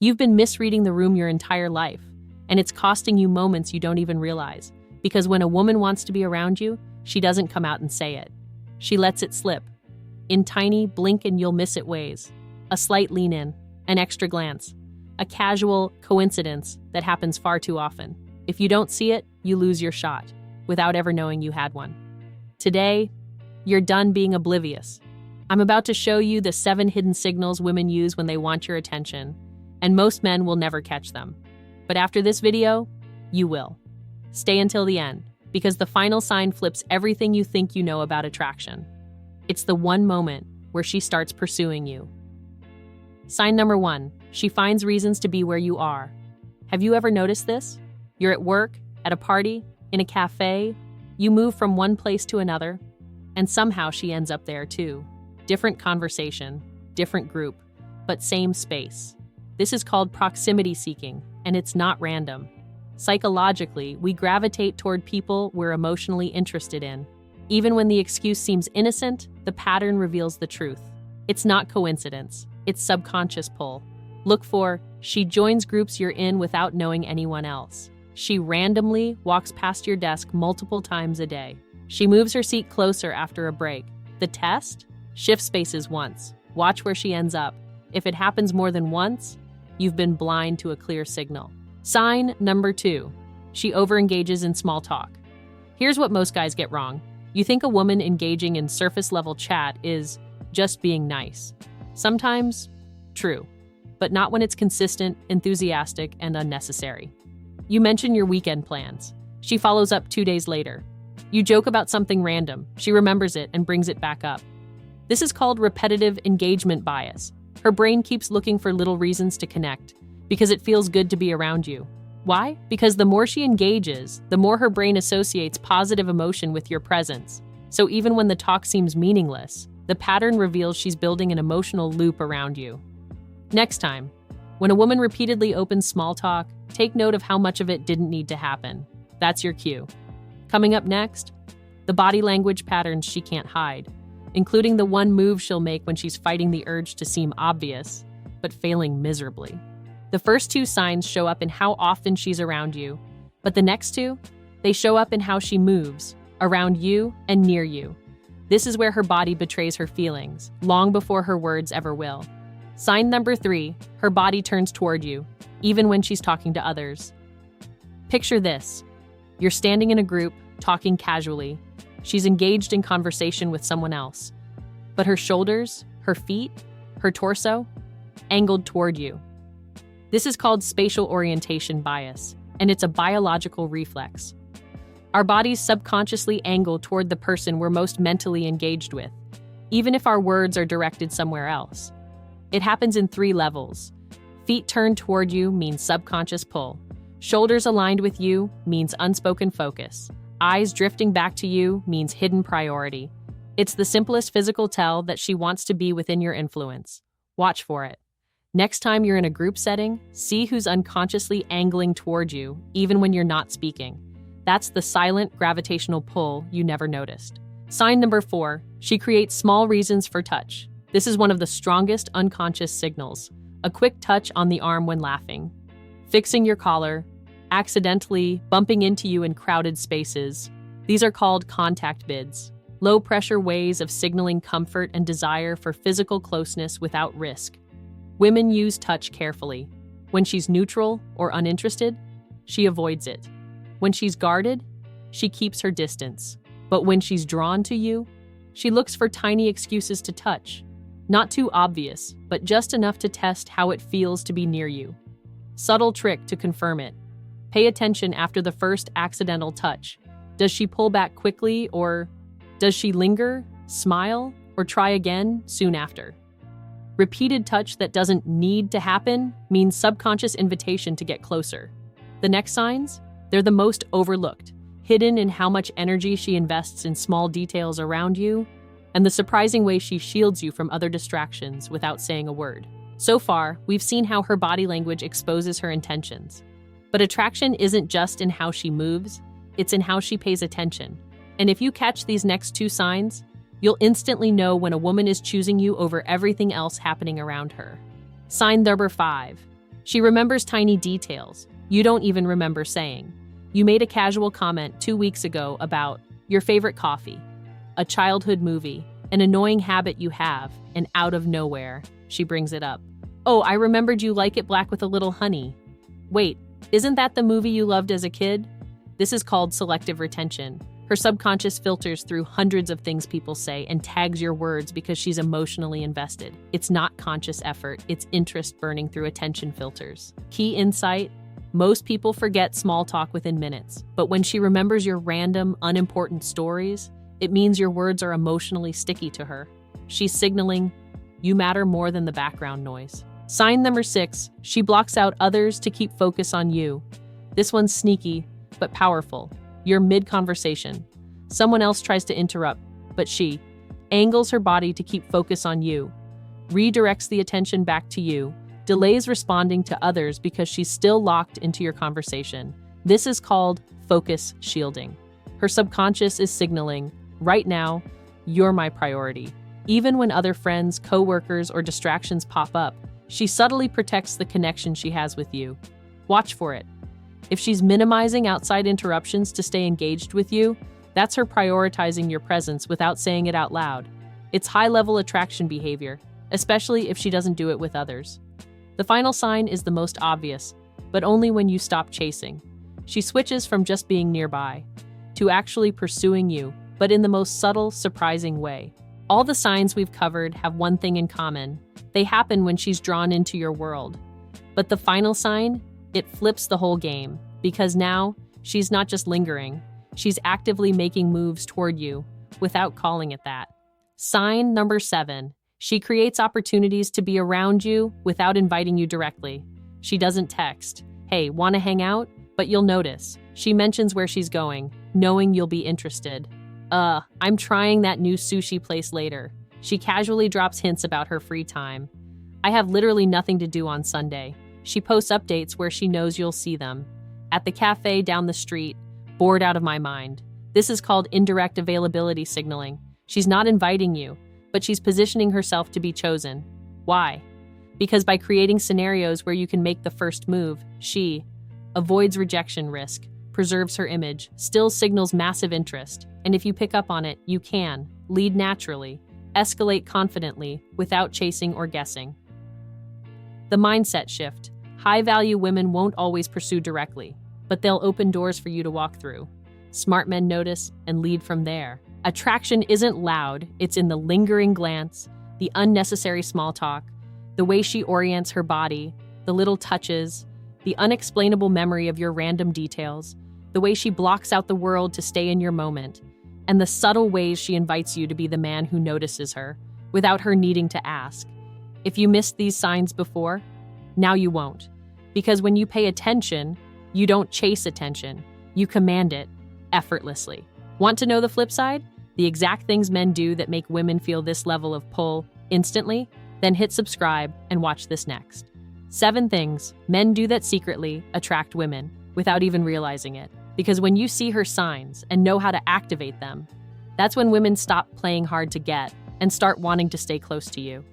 You've been misreading the room your entire life, and it's costing you moments you don't even realize. Because when a woman wants to be around you, she doesn't come out and say it. She lets it slip. In tiny, blink and you'll miss it ways. A slight lean in, an extra glance, a casual coincidence that happens far too often. If you don't see it, you lose your shot, without ever knowing you had one. Today, you're done being oblivious. I'm about to show you the 7 hidden signals women use when they want your attention, and most men will never catch them. But after this video, you will. Stay until the end, because the final sign flips everything you think you know about attraction. It's the one moment where she starts pursuing you. Sign number 1, she finds reasons to be where you are. Have you ever noticed this? You're at work, at a party, in a cafe. You move from one place to another, and somehow she ends up there too. Different conversation, different group, but same space. This is called proximity seeking, and it's not random. Psychologically, we gravitate toward people we're emotionally interested in. Even when the excuse seems innocent, the pattern reveals the truth. It's not coincidence, it's subconscious pull. Look for, she joins groups you're in without knowing anyone else. She randomly walks past your desk multiple times a day. She moves her seat closer after a break. The test? Shift spaces once. Watch where she ends up. If it happens more than once, you've been blind to a clear signal. Sign number 2, she overengages in small talk. Here's what most guys get wrong. You think a woman engaging in surface-level chat is just being nice. Sometimes, true, but not when it's consistent, enthusiastic, and unnecessary. You mention your weekend plans. She follows up 2 days later. You joke about something random. She remembers it and brings it back up. This is called repetitive engagement bias. Her brain keeps looking for little reasons to connect because it feels good to be around you. Why? Because the more she engages, the more her brain associates positive emotion with your presence. So even when the talk seems meaningless, the pattern reveals she's building an emotional loop around you. Next time, when a woman repeatedly opens small talk, take note of how much of it didn't need to happen. That's your cue. Coming up next, the body language patterns she can't hide, including the one move she'll make when she's fighting the urge to seem obvious, but failing miserably. The first 2 signs show up in how often she's around you, but the next 2, they show up in how she moves, around you and near you. This is where her body betrays her feelings, long before her words ever will. Sign number 3, her body turns toward you, even when she's talking to others. Picture this. You're standing in a group, talking casually. She's engaged in conversation with someone else, but her shoulders, her feet, her torso, angled toward you. This is called spatial orientation bias, and it's a biological reflex. Our bodies subconsciously angle toward the person we're most mentally engaged with, even if our words are directed somewhere else. It happens in 3 levels. Feet turned toward you means subconscious pull. Shoulders aligned with you means unspoken focus. Eyes drifting back to you means hidden priority. It's the simplest physical tell that she wants to be within your influence. Watch for it. Next time you're in a group setting, see who's unconsciously angling toward you, even when you're not speaking. That's the silent gravitational pull you never noticed. Sign number 4, she creates small reasons for touch. This is one of the strongest unconscious signals. A quick touch on the arm when laughing, fixing your collar, accidentally bumping into you in crowded spaces. These are called contact bids. Low-pressure ways of signaling comfort and desire for physical closeness without risk. Women use touch carefully. When she's neutral or uninterested, she avoids it. When she's guarded, she keeps her distance. But when she's drawn to you, she looks for tiny excuses to touch. Not too obvious, but just enough to test how it feels to be near you. Subtle trick to confirm it. Pay attention after the first accidental touch. Does she pull back quickly, or does she linger, smile, or try again soon after? Repeated touch that doesn't need to happen means subconscious invitation to get closer. The next signs? They're the most overlooked, hidden in how much energy she invests in small details around you, and the surprising way she shields you from other distractions without saying a word. So far, we've seen how her body language exposes her intentions. But attraction isn't just in how she moves, it's in how she pays attention. And if you catch these next 2 signs, you'll instantly know when a woman is choosing you over everything else happening around her. Sign number 5. She remembers tiny details you don't even remember saying. You made a casual comment 2 weeks ago about your favorite coffee, a childhood movie, an annoying habit you have, and out of nowhere, she brings it up. Oh, I remembered you like it black with a little honey. Wait, isn't that the movie you loved as a kid? This is called selective retention. Her subconscious filters through hundreds of things people say and tags your words because she's emotionally invested. It's not conscious effort, it's interest burning through attention filters. Key insight: most people forget small talk within minutes, but when she remembers your random, unimportant stories, it means your words are emotionally sticky to her. She's signaling, you matter more than the background noise. Sign number 6, she blocks out others to keep focus on you. This one's sneaky, but powerful. You're mid-conversation. Someone else tries to interrupt, but she angles her body to keep focus on you, redirects the attention back to you, delays responding to others because she's still locked into your conversation. This is called focus shielding. Her subconscious is signaling, right now, you're my priority. Even when other friends, coworkers, or distractions pop up, she subtly protects the connection she has with you. Watch for it. If she's minimizing outside interruptions to stay engaged with you, that's her prioritizing your presence without saying it out loud. It's high-level attraction behavior, especially if she doesn't do it with others. The final sign is the most obvious, but only when you stop chasing. She switches from just being nearby to actually pursuing you, but in the most subtle, surprising way. All the signs we've covered have one thing in common. They happen when she's drawn into your world. But the final sign? It flips the whole game, because now she's not just lingering, she's actively making moves toward you without calling it that. Sign number 7, she creates opportunities to be around you without inviting you directly. She doesn't text, hey, wanna hang out? But you'll notice. She mentions where she's going, knowing you'll be interested. I'm trying that new sushi place later. She casually drops hints about her free time. I have literally nothing to do on Sunday. She posts updates where she knows you'll see them. At the cafe down the street, bored out of my mind. This is called indirect availability signaling. She's not inviting you, but she's positioning herself to be chosen. Why? Because by creating scenarios where you can make the first move, she avoids rejection risk, preserves her image, still signals massive interest, and if you pick up on it, you can lead naturally, escalate confidently, without chasing or guessing. The mindset shift. High-value women won't always pursue directly, but they'll open doors for you to walk through. Smart men notice and lead from there. Attraction isn't loud, it's in the lingering glance, the unnecessary small talk, the way she orients her body, the little touches, the unexplainable memory of your random details, the way she blocks out the world to stay in your moment, and the subtle ways she invites you to be the man who notices her, without her needing to ask. If you missed these signs before, now you won't. Because when you pay attention, you don't chase attention, you command it effortlessly. Want to know the flip side? The exact things men do that make women feel this level of pull instantly? Then hit subscribe and watch this next. 7 things men do that secretly attract women without even realizing it. Because when you see her signs and know how to activate them, that's when women stop playing hard to get and start wanting to stay close to you.